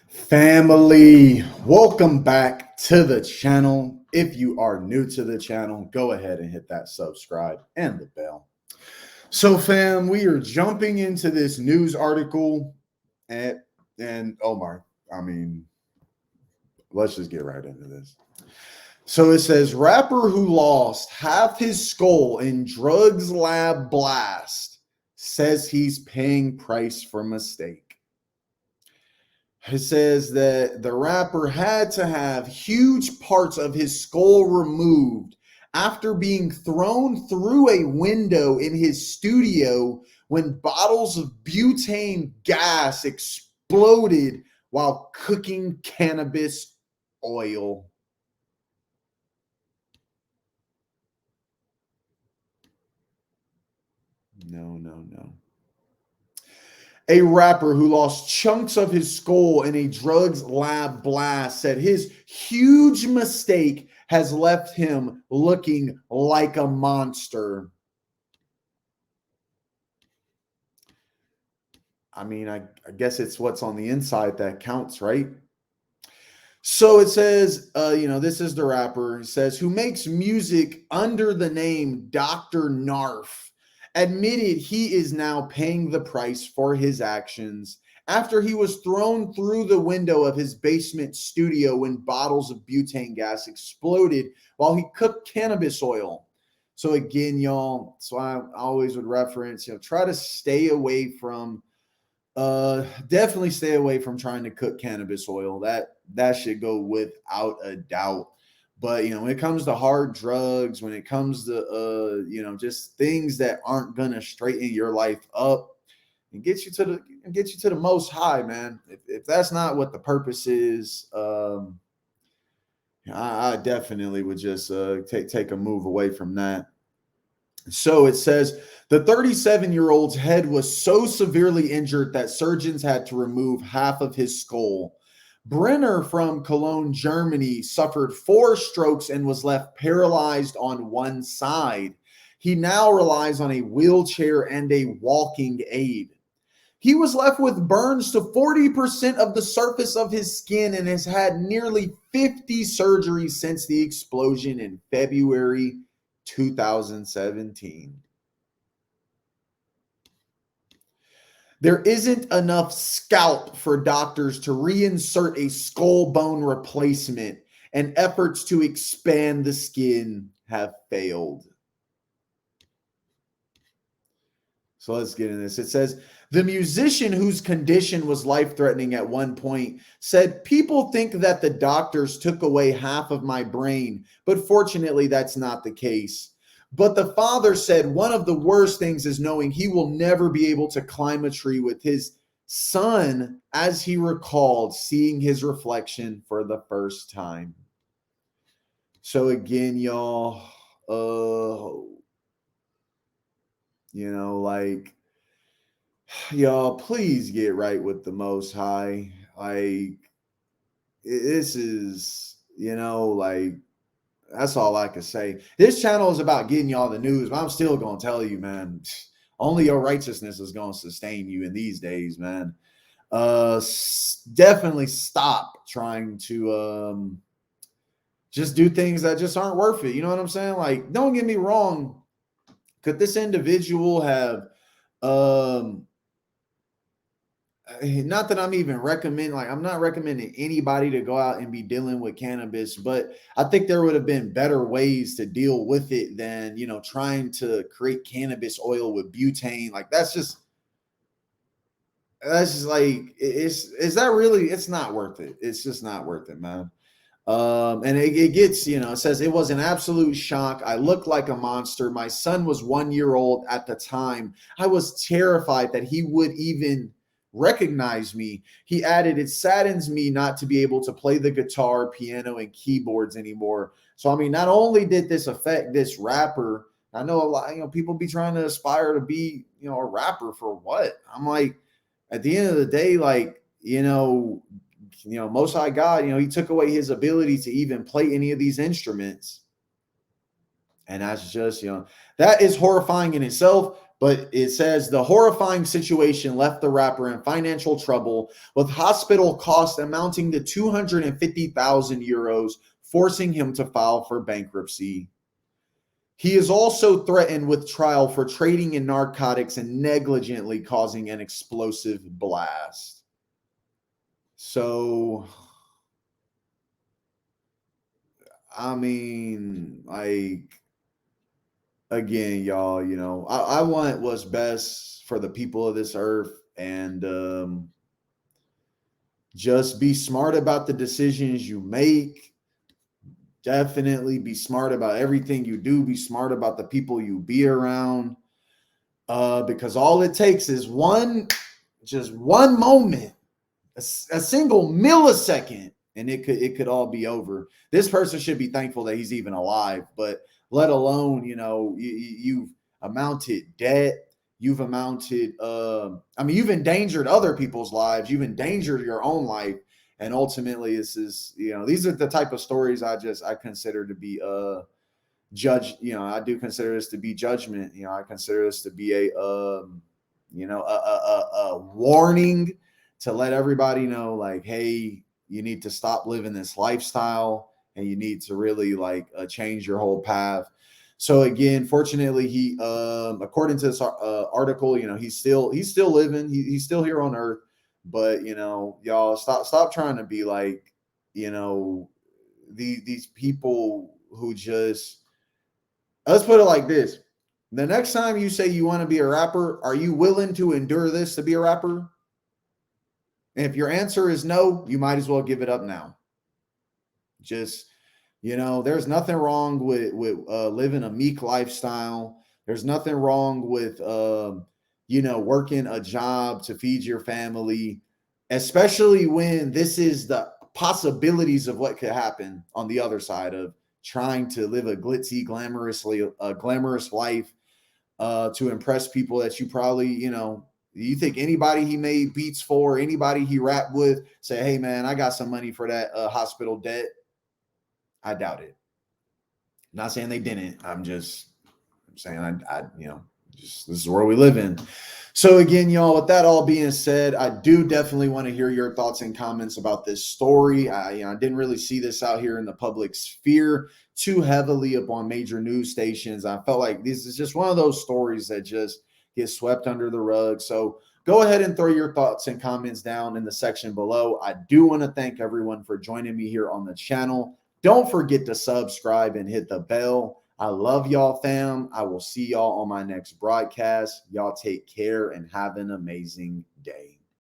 Family, welcome back to the channel. If you are new to the channel, go ahead and hit that subscribe and the bell. So, fam, we are jumping into this news article, and Omar, let's just get right into this. So it says, rapper who lost half his skull in drugs lab blast says he's paying price for mistake. It says that the rapper had to have huge parts of his skull removed after being thrown through a window in his studio when bottles of butane gas exploded while cooking cannabis oil. No. A rapper who lost chunks of his skull in a drugs lab blast said his huge mistake has left him looking like a monster. I guess it's what's on the inside that counts, right? So it says, this is the rapper. It says, who makes music under the name Dr. Narf, admitted he is now paying the price for his actions after he was thrown through the window of his basement studio when bottles of butane gas exploded while he cooked cannabis oil. So again, y'all, so I always would reference, try to stay away from, definitely stay away from trying to cook cannabis oil. That should go without a doubt. But when it comes to hard drugs, when it comes to just things that aren't gonna straighten your life up and get you to the most high, man. If that's not what the purpose is, I definitely would just take a move away from that. So it says the 37-year-old's head was so severely injured that surgeons had to remove half of his skull. Brenner from Cologne, Germany, suffered 4 strokes and was left paralyzed on one side. He now relies on a wheelchair and a walking aid. He was left with burns to 40% of the surface of his skin and has had nearly 50 surgeries since the explosion in February 2017. There isn't enough scalp for doctors to reinsert a skull bone replacement, and efforts to expand the skin have failed. So let's get into this. It says, the musician whose condition was life-threatening at one point said, people think that the doctors took away half of my brain, but fortunately that's not the case. But the father said one of the worst things is knowing he will never be able to climb a tree with his son, as he recalled seeing his reflection for the first time. So again, y'all, y'all, please get right with the Most High. This is, that's all I can say. This channel is about getting y'all the news, but I'm still going to tell you, man, only your righteousness is going to sustain you in these days, man. Definitely stop trying to just do things that just aren't worth it. You know what I'm saying? Like, don't get me wrong. Could this individual have not that I'm even recommending, I'm not recommending anybody to go out and be dealing with cannabis, but I think there would have been better ways to deal with it than, trying to create cannabis oil with butane. That's just like, is that really, it's not worth it. It's just not worth it, man. And it gets, it says it was an absolute shock. I looked like a monster. My son was 1 year old at the time. I was terrified that he would even recognize me. He added, it saddens me not to be able to play the guitar, piano, and keyboards anymore. So, not only did this affect this rapper, I know a lot, people be trying to aspire to be, a rapper for what? I'm like, at the end of the day, Most High God, he took away his ability to even play any of these instruments. And that's just, that is horrifying in itself. But it says the horrifying situation left the rapper in financial trouble, with hospital costs amounting to 250,000 euros, forcing him to file for bankruptcy. He is also threatened with trial for trading in narcotics and negligently causing an explosive blast. So, I mean, like, again, y'all, I want what's best for the people of this earth, and just be smart about the decisions you make. Definitely be smart about everything you do. Be smart about the people you be around, because all it takes is just one moment, a single millisecond, and it could all be over. This person should be thankful that he's even alive, but let alone, you've amounted debt, you've amounted, you've endangered other people's lives, you've endangered your own life, and ultimately, this is, these are the type of stories I consider to be judge. I do consider this to be judgment. I consider this to be a warning to let everybody know, like, hey, you need to stop living this lifestyle, and you need to really change your whole path. So again, fortunately, he, according to this article, he's still living. He's still here on Earth. But y'all stop trying to be like, these people who just, let's put it like this. The next time you say you want to be a rapper, are you willing to endure this to be a rapper? And if your answer is no, you might as well give it up now. Just, there's nothing wrong with living a meek lifestyle. There's nothing wrong with working a job to feed your family, especially when this is the possibilities of what could happen on the other side of trying to live a glitzy, glamorous life to impress people that you probably, you think anybody he made beats for, anybody he rapped with, say, hey, man, I got some money for that hospital debt. I doubt it. I'm not saying they didn't. I'm saying this is where we live in. So again, y'all, with that all being said, I do definitely want to hear your thoughts and comments about this story. I didn't really see this out here in the public sphere too heavily up on major news stations. I felt like this is just one of those stories that just get swept under the rug. So go ahead and throw your thoughts and comments down in the section below. I do want to thank everyone for joining me here on the channel. Don't forget to subscribe and hit the bell. I love y'all, fam. I will see y'all on my next broadcast. Y'all take care and have an amazing day.